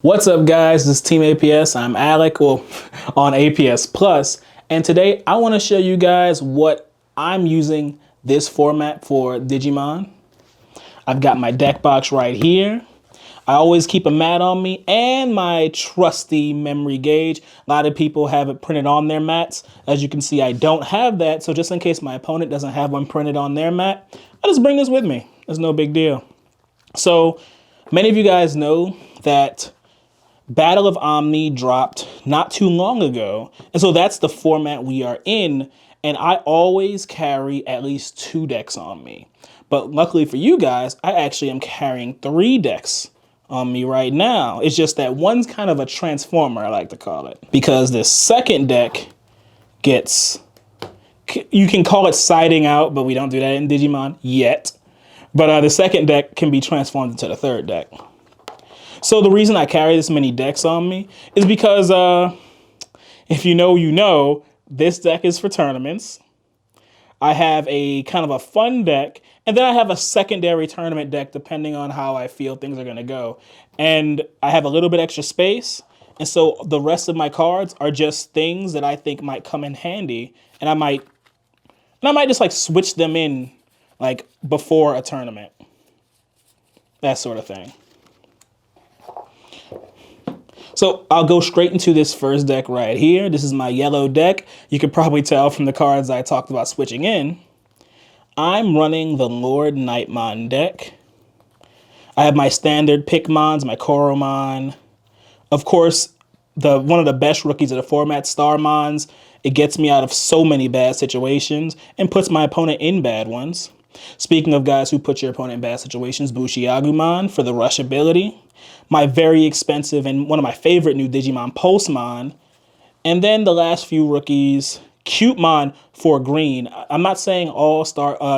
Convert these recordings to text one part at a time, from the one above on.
What's up, guys? This is Team APS. I'm Alec, well, on APS Plus, and today I want to show you guys what I'm using this format for Digimon. I've got my deck box right here. I always keep a mat on me and my trusty memory gauge. A lot of people have it printed on their mats. As you can see, I don't have that, so just in case my opponent doesn't have one printed on their mat, I just bring this with me. It's no big deal. So many of you guys know that Battle of Omni dropped not too long ago, and so that's the format we are in, and I always carry at least 2 decks on me. But luckily for you guys, I actually am carrying 3 decks on me right now. It's just that one's kind of a transformer, I like to call it, because the second deck gets, you can call it siding out, but we don't do that in Digimon yet. But the second deck can be transformed into the third deck. So the reason I carry this many decks on me is because, if you know, you know, this deck is for tournaments. I have a kind of a fun deck, and then I have a secondary tournament deck depending on how I feel things are going to go. And I have a little bit extra space, and so the rest of my cards are just things that I think might come in handy, and I might just like switch them in like before a tournament. That sort of thing. So I'll go straight into this first deck right here. This is my yellow deck. You can probably tell from the cards I talked about switching in. I'm running the Lord Nightmon deck. I have my standard Pikmons, my Koromon. Of course, one of the best rookies of the format, Starmons. It gets me out of so many bad situations and puts my opponent in bad ones. Speaking of guys who put your opponent in bad situations, Bushiagumon for the rush ability. My very expensive and one of my favorite new Digimon, Pulsemon. And then the last few rookies, Cutemon for green. I'm not saying all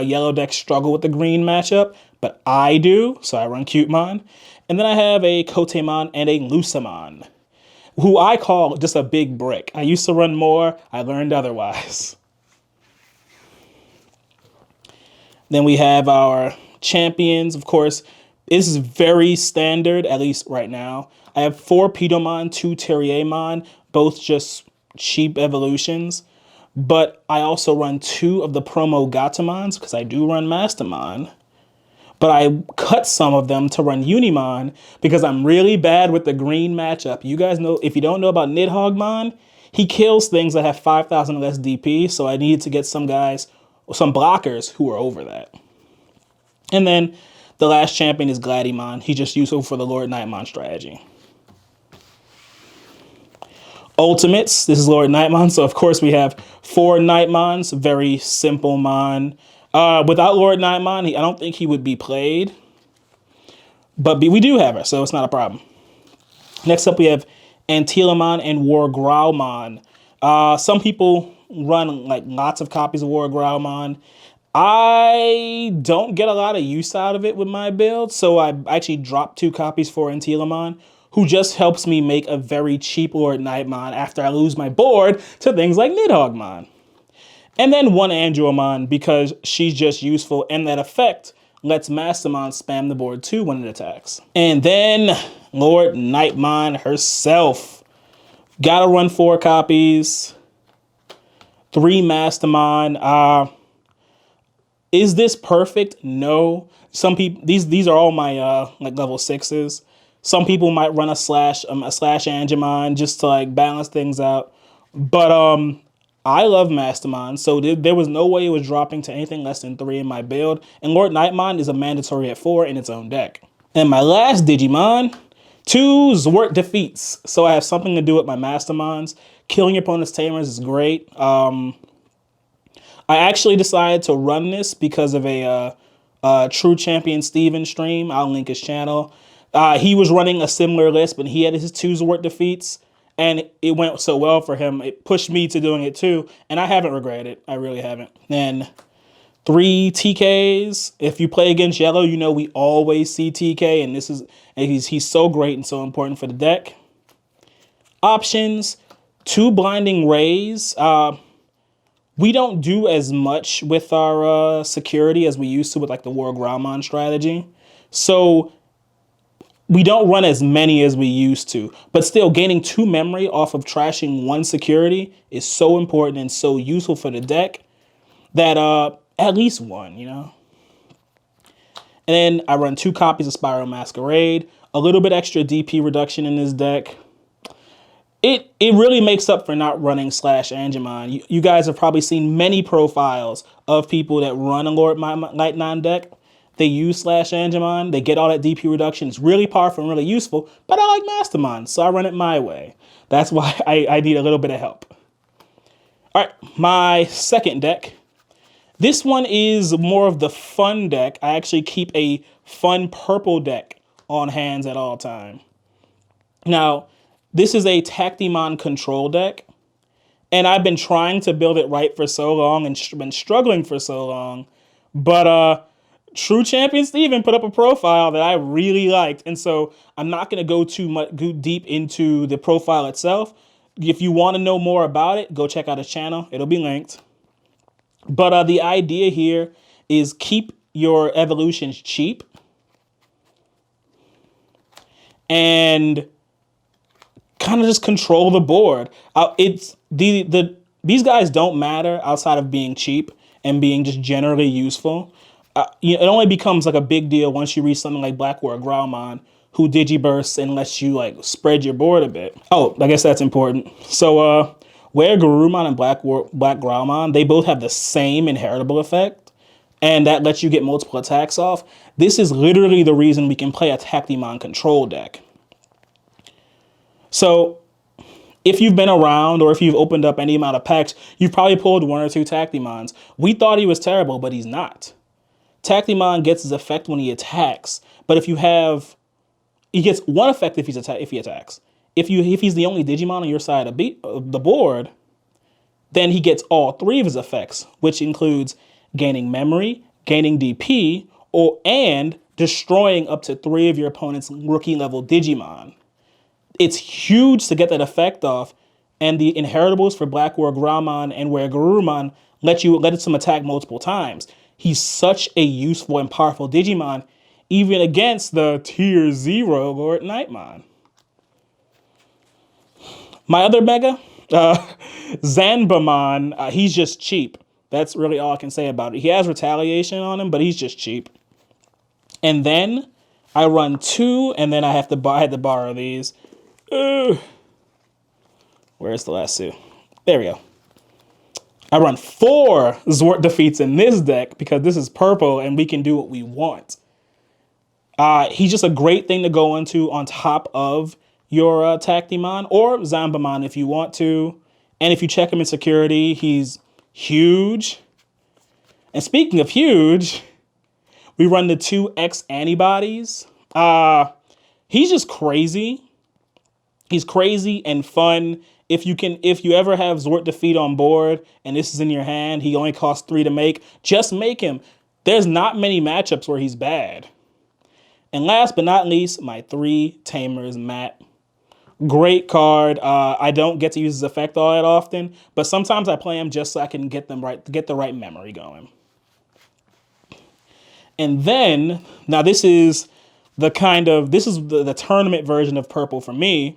yellow decks struggle with the green matchup, but I do, so I run Cutemon. And then I have a Kotemon and a Lucemon, who I call just a big brick. I used to run more, I learned otherwise. Then we have our champions, of course. This is very standard, at least right now. I have 4 Pidomon, 2 Terriermon, both just cheap evolutions. But I also run 2 of the promo Gatomons, because I do run Mastermon. But I cut some of them to run Unimon, because I'm really bad with the green matchup. You guys know, if you don't know about Nidhoggmon, he kills things that have 5,000 less DP, so I needed to get some guys, some blockers who are over that. And then the last champion is Gladiemon. He's just useful for the Lord Nightmon strategy. Ultimates, this is Lord Nightmon. So of course we have 4 Nightmons, very simple mon. Without Lord Nightmon, I don't think he would be played. But we do have her, so it's not a problem. Next up we have Antilamon and War Growlmon. Some people run like lots of copies of War Growlmon. I don't get a lot of use out of it with my build, so I actually dropped 2 copies for Antilamon, who just helps me make a very cheap Lord Nightmon after I lose my board to things like Nidhoggmon. And then 1 Anduamon, because she's just useful, and that effect lets Mastermon spam the board too when it attacks. And then Lord Nightmon herself. Gotta run 4 copies, 3 Mastermon. Is this perfect? No. Some people, these are all my like level 6s. Some people might run a slash Angemon just to like balance things out. But I love Mastermon, so there was no way it was dropping to anything less than 3 in my build. And Lord Nightmon is a mandatory at 4 in its own deck. And my last Digimon, 2 Zwart defeats. So I have something to do with my Mastermons. Killing your opponent's tamers is great. I actually decided to run this because of a True Champion Steven stream. I'll link his channel. He was running a similar list, but he had his 2 Zwart defeats, and it went so well for him. It pushed me to doing it too, and I haven't regretted it. I really haven't. Then 3 TKs. If you play against yellow, you know we always see TK, and he's so great and so important for the deck. Options: 2 Blinding Rays. We don't do as much with our security as we used to with like the War Growlmon strategy. So we don't run as many as we used to, but still gaining 2 memory off of trashing 1 security is so important and so useful for the deck that at least 1, you know. And then I run 2 copies of Spiral Masquerade, a little bit extra DP reduction in this deck. It really makes up for not running Slash Angemon. You guys have probably seen many profiles of people that run a Lord Light 9 deck. They use Slash Angemon. They get all that DP reduction. It's really powerful and really useful, but I like Mastermind, so I run it my way. That's why I need a little bit of help. All right, my second deck. This one is more of the fun deck. I actually keep a fun purple deck on hands at all time. Now, this is a Tactimon control deck, and I've been trying to build it right for so long and been struggling for so long, but True Champion Steven put up a profile that I really liked, and so I'm not going to go too deep into the profile itself. If you want to know more about it, go check out his channel. It'll be linked. But the idea here is keep your evolutions cheap and kind of just control the board. These guys don't matter outside of being cheap and being just generally useful. It only becomes like a big deal once you reach something like Black War Growlmon, who digibursts and lets you like spread your board a bit. Oh, I guess that's important. So where Garurumon and Black Growlmon, they both have the same inheritable effect, and that lets you get multiple attacks off. This is literally the reason we can play a Tactimon control deck. So if you've been around or if you've opened up any amount of packs, you've probably pulled 1 or 2 Tactimons. We thought he was terrible, but he's not. Tactimon gets his effect when he attacks, but if you have, he gets 1 effect if he attacks. If he's the only Digimon on your side of the board, then he gets all 3 of his effects, which includes gaining memory, gaining DP, and destroying up to 3 of your opponent's rookie level Digimon. It's huge to get that effect off, and the inheritables for Black War Growlmon and Where Garurumon let him attack multiple times. He's such a useful and powerful Digimon, even against the tier 0 Lord Nightmon. My other Mega, Zanbamon, he's just cheap. That's really all I can say about it. He has retaliation on him, but he's just cheap. And then I run 2, and then I had to borrow these. Where's the last 2? There we go. I run 4 Zwart defeats in this deck because this is purple and we can do what we want. He's just a great thing to go into on top of your Tactimon or Zanbamon if you want to. And if you check him in security, he's huge. And speaking of huge, we run the 2 X antibodies. He's just crazy. He's crazy and fun. If you ever have Zwart defeat on board and this is in your hand, he only costs 3 to make. Just make him. There's not many matchups where he's bad. And last but not least, my 3 Tamers Matt. Great card. I don't get to use his effect all that often, but sometimes I play him just so I can get the right memory going. And then now this is the tournament version of purple for me.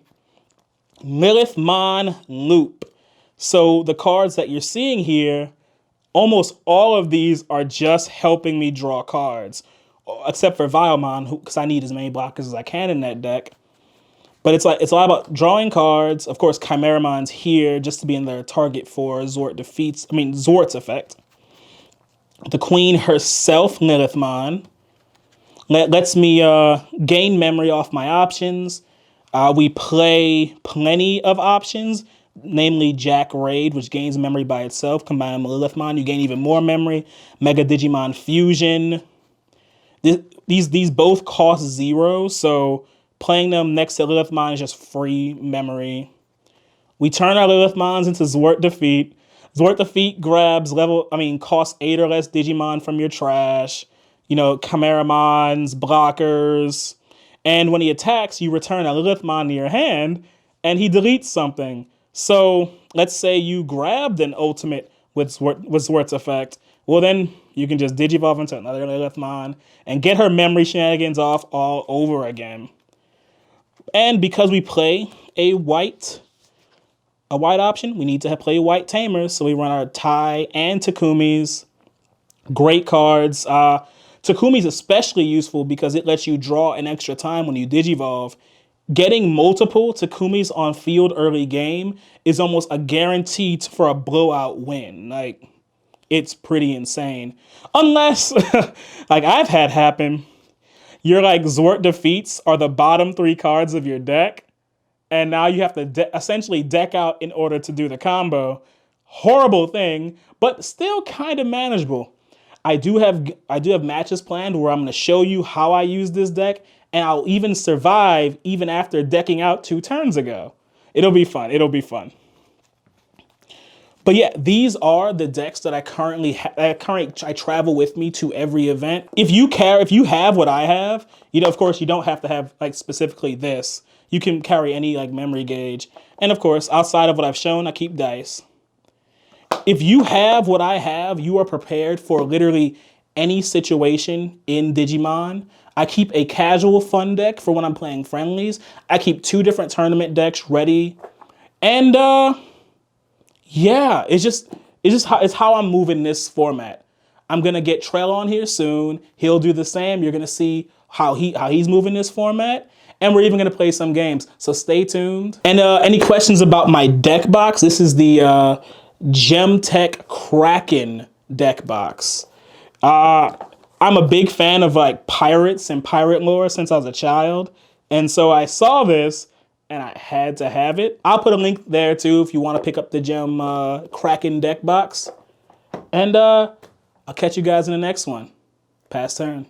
Lilithmon Loop. So the cards that you're seeing here, almost all of these are just helping me draw cards, except for Vilemon, because I need as many blockers as I can in that deck. But it's a lot about drawing cards. Of course, Chimeramon's here just to be in their target for Zwart's effect. The Queen herself, Lilithmon, lets me gain memory off my options. We play plenty of options, namely Jack Raid, which gains memory by itself. Combined with Lilithmon, you gain even more memory. Mega Digimon Fusion. These both cost 0, so playing them next to Lilithmon is just free memory. We turn our Lilithmons into Zwart defeat. Zwart defeat grabs costs 8 or less Digimon from your trash. You know, Chimeramons, blockers. And when he attacks, you return a Lilithmon to your hand, and he deletes something. So let's say you grabbed an ultimate with Zwart's effect. Well, then you can just Digivolve into another Lilithmon and get her memory shenanigans off all over again. And because we play a white option, we need to play white tamers. So we run our Tai and Takumis. Great cards. Takumi's especially useful because it lets you draw an extra time when you Digivolve. Getting multiple Takumis on field early game is almost a guarantee for a blowout win. Like, it's pretty insane. Unless, like I've had happen, your like Zort defeats are the bottom 3 cards of your deck, and now you have to essentially deck out in order to do the combo. Horrible thing, but still kind of manageable. I do have matches planned where I'm going to show you how I use this deck, and I'll even survive even after decking out 2 turns ago. It'll be fun. It'll be fun. But yeah, these are the decks that I currently I travel with me to every event. If you have what I have, of course you don't have to have like specifically this. You can carry any like memory gauge. And of course, outside of what I've shown, I keep dice. If you have what I have, you are prepared for literally any situation in Digimon. I keep a casual fun deck for when I'm playing friendlies. I keep 2 different tournament decks ready. And yeah, it's how I'm moving this format. I'm gonna get Trell on here soon. He'll do the same. You're gonna see how he's moving this format. And we're even gonna play some games. So stay tuned. And any questions about my deck box? This is the Gemtech Kraken deck box. I'm a big fan of like pirates and pirate lore since I was a child. And so I saw this and I had to have it. I'll put a link there too if you want to pick up the Gem Kraken deck box. And I'll catch you guys in the next one. Pass turn.